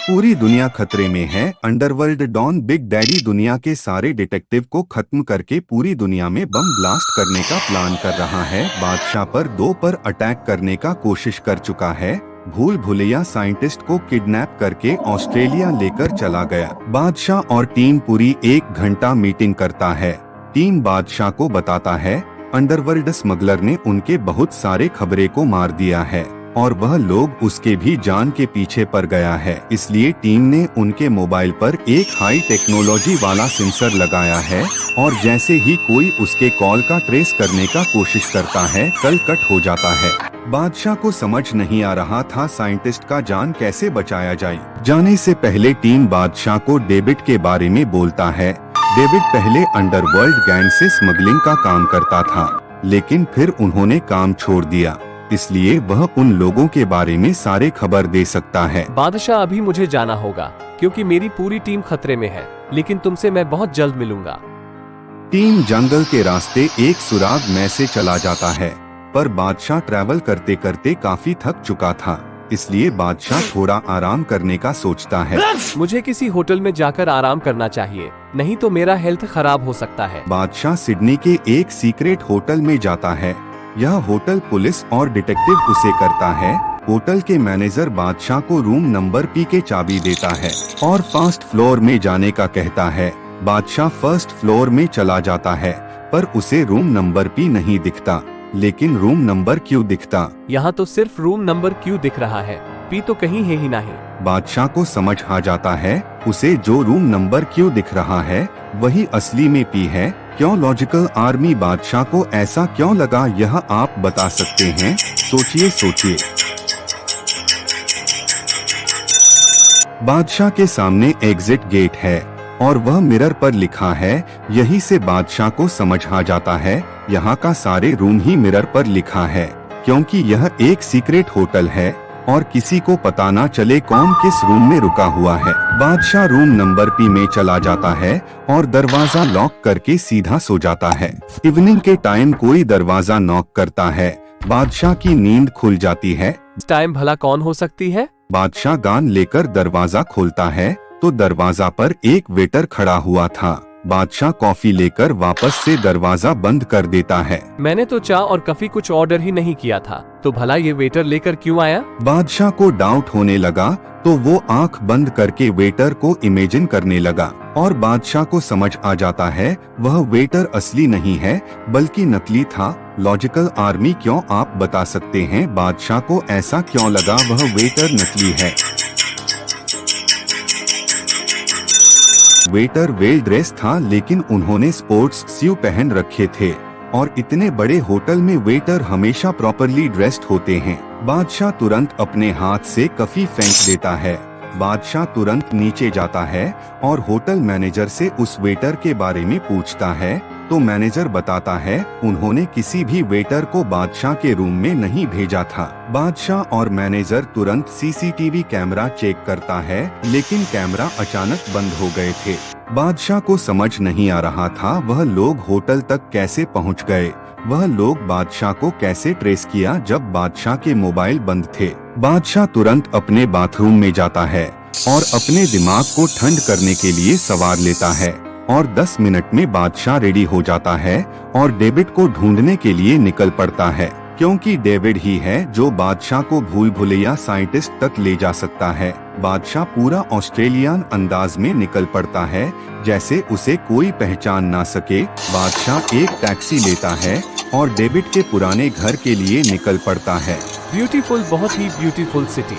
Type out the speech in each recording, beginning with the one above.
पूरी दुनिया खतरे में है। अंडरवर्ल्ड डॉन बिग डैडी दुनिया के सारे डिटेक्टिव को खत्म करके पूरी दुनिया में बम ब्लास्ट करने का प्लान कर रहा है। बादशाह पर 2 पर अटैक करने का कोशिश कर चुका है। भूल भुलैया साइंटिस्ट को किडनैप करके ऑस्ट्रेलिया लेकर चला गया। बादशाह और टीम पूरी 1 घंटा मीटिंग करता है। टीम बादशाह को बताता है अंडरवर्ल्ड स्मगलर ने उनके बहुत सारे खबरें को मार दिया है और वह लोग उसके भी जान के पीछे पड़ गया है। इसलिए टीम ने उनके मोबाइल पर एक हाई टेक्नोलॉजी वाला सेंसर लगाया है और जैसे ही कोई उसके कॉल का ट्रेस करने का कोशिश करता है कल कट हो जाता है। बादशाह को समझ नहीं आ रहा था साइंटिस्ट का जान कैसे बचाया जाए। जाने से पहले टीम बादशाह को डेविड के बारे में बोलता है। डेविड पहले अंडरवर्ल्ड गैंग से स्मगलिंग का काम करता था, लेकिन फिर उन्होंने काम छोड़ दिया, इसलिए वह उन लोगों के बारे में सारे खबर दे सकता है। बादशाह अभी मुझे जाना होगा क्योंकि मेरी पूरी टीम खतरे में है, लेकिन तुमसे मैं बहुत जल्द मिलूंगा। टीम जंगल के रास्ते एक सुराग में से चला जाता है, पर बादशाह ट्रैवल करते करते काफी थक चुका था, इसलिए बादशाह थोड़ा आराम करने का सोचता है। मुझे किसी होटल में जाकर आराम करना चाहिए, नहीं तो मेरा हेल्थ खराब हो सकता है। बादशाह सिडनी के एक सीक्रेट होटल में जाता है। यह होटल पुलिस और डिटेक्टिव उसे करता है। होटल के मैनेजर बादशाह को रूम नंबर पी के चाबी देता है और फर्स्ट फ्लोर में जाने का कहता है। बादशाह फर्स्ट फ्लोर में चला जाता है, पर उसे रूम नंबर पी नहीं दिखता, लेकिन रूम नंबर क्यू दिखता। यहाँ तो सिर्फ रूम नंबर क्यू दिख रहा है, पी तो कहीं है ही नहीं। बादशाह को समझ आ जाता है उसे जो रूम नंबर क्यू दिख रहा है वही असली में पी है। क्यों लॉजिकल आर्मी बादशाह को ऐसा क्यों लगा, यह आप बता सकते हैं? सोचिए। बादशाह के सामने एग्जिट गेट है और वह मिरर पर लिखा है। यही से बादशाह को समझ आ जाता है यहाँ का सारे रूम ही मिरर पर लिखा है, क्योंकि यह एक सीक्रेट होटल है और किसी को पता ना चले कौन किस रूम में रुका हुआ है। बादशाह रूम नंबर पी में चला जाता है और दरवाजा लॉक करके सीधा सो जाता है। इवनिंग के टाइम कोई दरवाजा नॉक करता है। बादशाह की नींद खुल जाती है। इस टाइम भला कौन हो सकती है? बादशाह गान लेकर दरवाजा खोलता है तो दरवाजा पर एक वेटर खड़ा हुआ था। बादशाह कॉफी लेकर वापस से दरवाजा बंद कर देता है। मैंने तो चाय और कॉफी कुछ ऑर्डर ही नहीं किया था, तो भला ये वेटर लेकर क्यों आया? बादशाह को डाउट होने लगा तो वो आंख बंद करके वेटर को इमेजिन करने लगा और बादशाह को समझ आ जाता है वह वेटर असली नहीं है बल्कि नकली था। लॉजिकल आर्मी क्यों आप बता सकते हैं बादशाह को ऐसा क्यों लगा वह वेटर नकली है? वेटर वेल ड्रेस था, लेकिन उन्होंने स्पोर्ट्स शू पहन रखे थे और इतने बड़े होटल में वेटर हमेशा प्रॉपरली ड्रेस्ड होते हैं। बादशाह तुरंत अपने हाथ से कॉफी फेंक देता है। बादशाह तुरंत नीचे जाता है और होटल मैनेजर से उस वेटर के बारे में पूछता है, तो मैनेजर बताता है उन्होंने किसी भी वेटर को बादशाह के रूम में नहीं भेजा था। बादशाह और मैनेजर तुरंत सीसीटीवी कैमरा चेक करता है, लेकिन कैमरा अचानक बंद हो गए थे। बादशाह को समझ नहीं आ रहा था वह लोग होटल तक कैसे पहुंच गए। वह लोग बादशाह को कैसे ट्रेस किया जब बादशाह के मोबाइल बंद थे। बादशाह तुरंत अपने बाथरूम में जाता है और अपने दिमाग को ठंड करने के लिए सवार लेता है और 10 मिनट में बादशाह रेडी हो जाता है और डेविड को ढूंढने के लिए निकल पड़ता है, क्योंकि डेविड ही है जो बादशाह को भूल भुलैया साइंटिस्ट तक ले जा सकता है। बादशाह पूरा ऑस्ट्रेलियन अंदाज में निकल पड़ता है, जैसे उसे कोई पहचान ना सके। बादशाह एक टैक्सी लेता है और डेविड के पुराने घर के लिए निकल पड़ता है। ब्यूटीफुल, बहुत ही ब्यूटीफुल सिटी।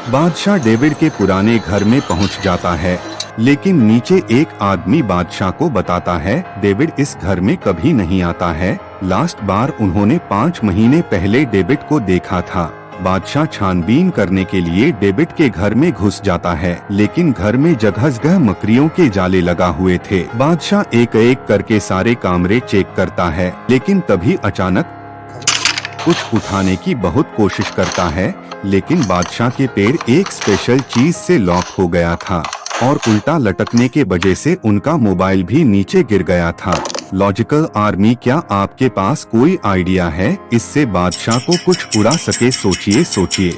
बादशाह डेविड के पुराने घर में पहुंच जाता है, लेकिन नीचे एक आदमी बादशाह को बताता है डेविड इस घर में कभी नहीं आता है। लास्ट बार उन्होंने 5 महीने पहले डेविड को देखा था। बादशाह छानबीन करने के लिए डेविड के घर में घुस जाता है, लेकिन घर में जगह मकड़ियों के जाले लगा हुए थे। बादशाह एक एक करके सारे कमरे चेक करता है, लेकिन तभी अचानक कुछ उठाने की बहुत कोशिश करता है, लेकिन बादशाह के पैर एक स्पेशल चीज से लॉक हो गया था और उल्टा लटकने के वजह से उनका मोबाइल भी नीचे गिर गया था। लॉजिकल आर्मी, क्या आपके पास कोई आइडिया है इससे बादशाह को कुछ उड़ा सके? सोचिए।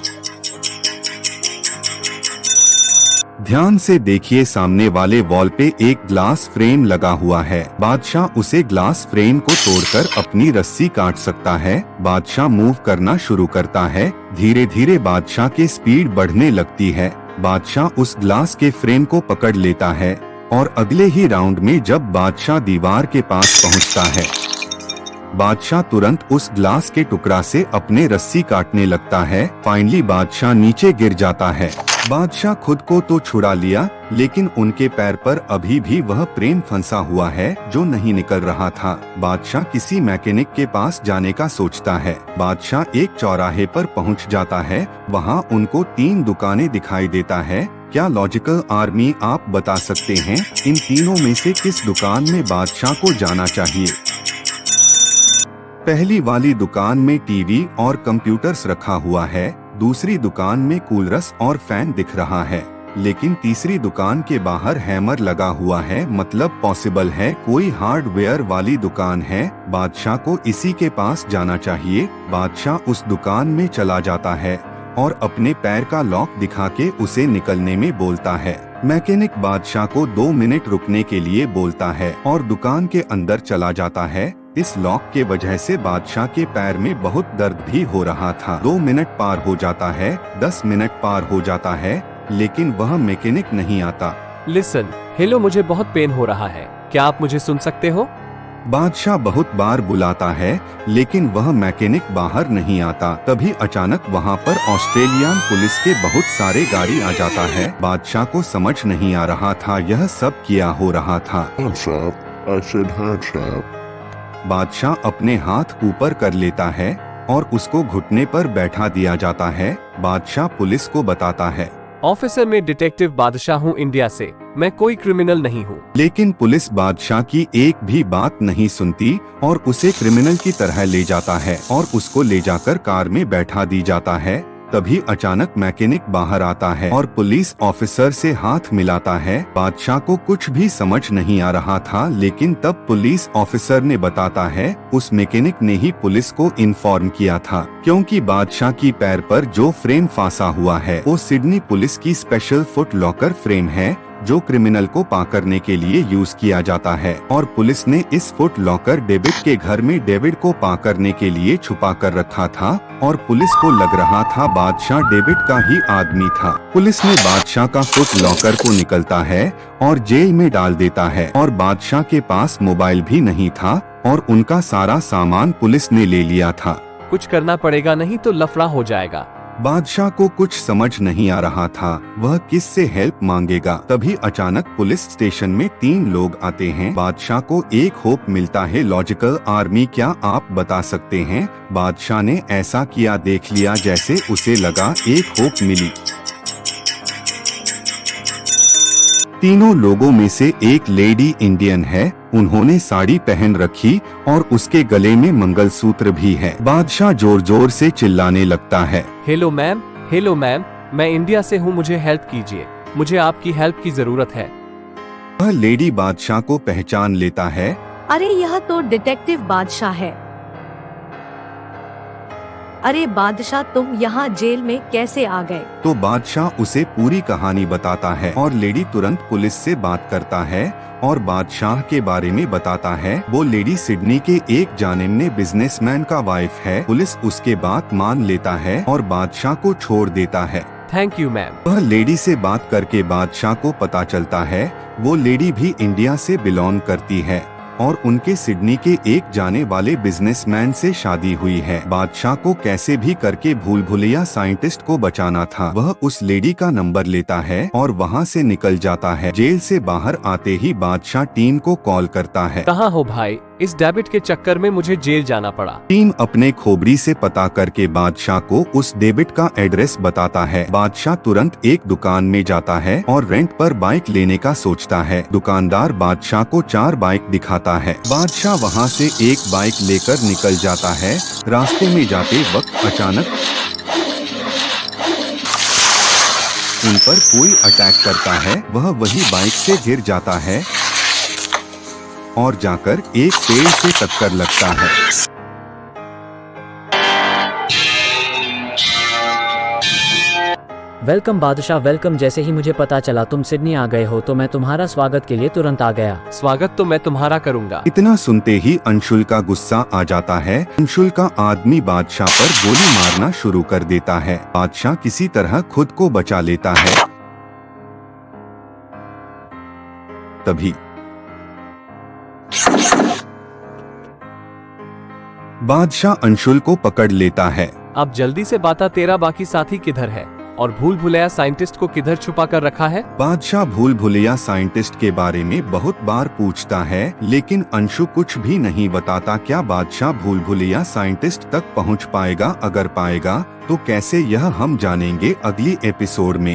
ध्यान से देखिए, सामने वाले वॉल पे एक ग्लास फ्रेम लगा हुआ है। बादशाह उसे ग्लास फ्रेम को तोड़कर अपनी रस्सी काट सकता है। बादशाह मूव करना शुरू करता है। धीरे धीरे बादशाह की स्पीड बढ़ने लगती है। बादशाह उस ग्लास के फ्रेम को पकड़ लेता है और अगले ही राउंड में जब बादशाह दीवार के पास पहुंचता है, बादशाह तुरंत उस ग्लास के टुकड़ा से अपने रस्सी काटने लगता है। फाइनली बादशाह नीचे गिर जाता है। बादशाह खुद को तो छुड़ा लिया, लेकिन उनके पैर पर अभी भी वह प्रेम फंसा हुआ है जो नहीं निकल रहा था। बादशाह किसी मैकेनिक के पास जाने का सोचता है। बादशाह एक चौराहे पर पहुंच जाता है। वहां उनको 3 दुकानें दिखाई देता है। क्या लॉजिकल आर्मी आप बता सकते हैं इन तीनों में से किस दुकान में बादशाह को जाना चाहिए? पहली वाली दुकान में टीवी और कंप्यूटर्स रखा हुआ है। दूसरी दुकान में कूलर्स और फैन दिख रहा है, लेकिन तीसरी दुकान के बाहर हैमर लगा हुआ है, मतलब पॉसिबल है कोई हार्डवेयर वाली दुकान है। बादशाह को इसी के पास जाना चाहिए। बादशाह उस दुकान में चला जाता है और अपने पैर का लॉक दिखा के उसे निकलने में बोलता है। मैकेनिक बादशाह को 2 मिनट रुकने के लिए बोलता है और दुकान के अंदर चला जाता है। इस लॉक के वजह से बादशाह के पैर में बहुत दर्द भी हो रहा था। 2 मिनट पार हो जाता है, 10 मिनट पार हो जाता है, लेकिन वह मैकेनिक नहीं आता। लिसन, हेलो, मुझे बहुत पेन हो रहा है, क्या आप मुझे सुन सकते हो? बादशाह बहुत बार बुलाता है, लेकिन वह मैकेनिक बाहर नहीं आता। तभी अचानक वहाँ पर ऑस्ट्रेलियन पुलिस के बहुत सारे गाड़ी आ जाता है। बादशाह को समझ नहीं आ रहा था यह सब क्या हो रहा था। बादशाह अपने हाथ ऊपर कर लेता है और उसको घुटने पर बैठा दिया जाता है। बादशाह पुलिस को बताता है, ऑफिसर, मैं डिटेक्टिव बादशाह हूँ इंडिया से, मैं कोई क्रिमिनल नहीं हूँ। लेकिन पुलिस बादशाह की एक भी बात नहीं सुनती और उसे क्रिमिनल की तरह ले जाता है और उसको ले जाकर कार में बैठा दी जाता है। तभी अचानक मैकेनिक बाहर आता है और पुलिस ऑफिसर से हाथ मिलाता है। बादशाह को कुछ भी समझ नहीं आ रहा था, लेकिन तब पुलिस ऑफिसर ने बताता है उस मैकेनिक ने ही पुलिस को इन्फॉर्म किया था, क्योंकि बादशाह की पैर पर जो फ्रेम फांसा हुआ है वो सिडनी पुलिस की स्पेशल फुट लॉकर फ्रेम है जो क्रिमिनल को पा करने के लिए यूज किया जाता है। और पुलिस ने इस फुट लॉकर डेविड के घर में डेविड को पा करने के लिए छुपा कर रखा था और पुलिस को लग रहा था बादशाह डेविड का ही आदमी था। पुलिस ने बादशाह का फुट लॉकर को निकलता है और जेल में डाल देता है और बादशाह के पास मोबाइल भी नहीं था और उनका सारा सामान पुलिस ने ले लिया था। कुछ करना पड़ेगा, नहीं तो लफड़ा हो जाएगा। बादशाह को कुछ समझ नहीं आ रहा था वह किससे हेल्प मांगेगा। तभी अचानक पुलिस स्टेशन में 3 लोग आते हैं। बादशाह को एक होप मिलता है। लॉजिकल आर्मी, क्या आप बता सकते हैं बादशाह ने ऐसा किया देख लिया जैसे उसे लगा एक होप मिली। तीनों लोगों में से एक लेडी इंडियन है। उन्होंने साड़ी पहन रखी और उसके गले में मंगलसूत्र भी है। बादशाह जोर जोर से चिल्लाने लगता है, हेलो मैम, हेलो मैम, मैं इंडिया से हूँ, मुझे हेल्प कीजिए, मुझे आपकी हेल्प की जरूरत है। वह लेडी बादशाह को पहचान लेता है। अरे यह तो डिटेक्टिव बादशाह है। अरे बादशाह, तुम यहाँ जेल में कैसे आ गए? तो बादशाह उसे पूरी कहानी बताता है और लेडी तुरंत पुलिस से बात करता है और बादशाह के बारे में बताता है। वो लेडी सिडनी के एक जाने बिजनेसमैन का वाइफ है। पुलिस उसके बात मान लेता है और बादशाह को छोड़ देता है। Thank you ma'am. वह लेडी से बात करके बादशाह को पता चलता है वो लेडी भी इंडिया से बिलोंग करती है और उनके सिडनी के एक जाने वाले बिजनेसमैन से शादी हुई है। बादशाह को कैसे भी करके भूल भुलैया साइंटिस्ट को बचाना था। वह उस लेडी का नंबर लेता है और वहां से निकल जाता है। जेल से बाहर आते ही बादशाह टीम को कॉल करता है। कहाँ हो भाई? इस डेबिट के चक्कर में मुझे जेल जाना पड़ा। टीम अपने खोपड़ी से पता करके बादशाह को उस डेबिट का एड्रेस बताता है। बादशाह तुरंत एक दुकान में जाता है और रेंट पर बाइक लेने का सोचता है। दुकानदार बादशाह को 4 बाइक दिखाता है। बादशाह वहां से एक बाइक लेकर निकल जाता है। रास्ते में जाते वक्त अचानक उन पर कोई अटैक करता है। वह वही बाइक से गिर जाता है और जाकर एक पेड़ से टक्कर लगता है। वेलकम बादशाह, वेलकम। जैसे ही मुझे पता चला तुम सिडनी आ गए हो तो मैं तुम्हारा स्वागत के लिए तुरंत आ गया। स्वागत तो मैं तुम्हारा करूंगा। इतना सुनते ही अंशुल का गुस्सा आ जाता है। अंशुल का आदमी बादशाह पर गोली मारना शुरू कर देता है। बादशाह किसी तरह खुद को बचा लेता है। तभी बादशाह अंशुल को पकड़ लेता है। अब जल्दी से बता, तेरा बाकी साथी किधर है और भूल भुलैया साइंटिस्ट को किधर छुपा कर रखा है? बादशाह भूल भुलैया साइंटिस्ट के बारे में बहुत बार पूछता है, लेकिन अंशु कुछ भी नहीं बताता। क्या बादशाह भूल भुलैया साइंटिस्ट तक पहुंच पाएगा? अगर पाएगा तो कैसे, यह हम जानेंगे अगली एपिसोड में।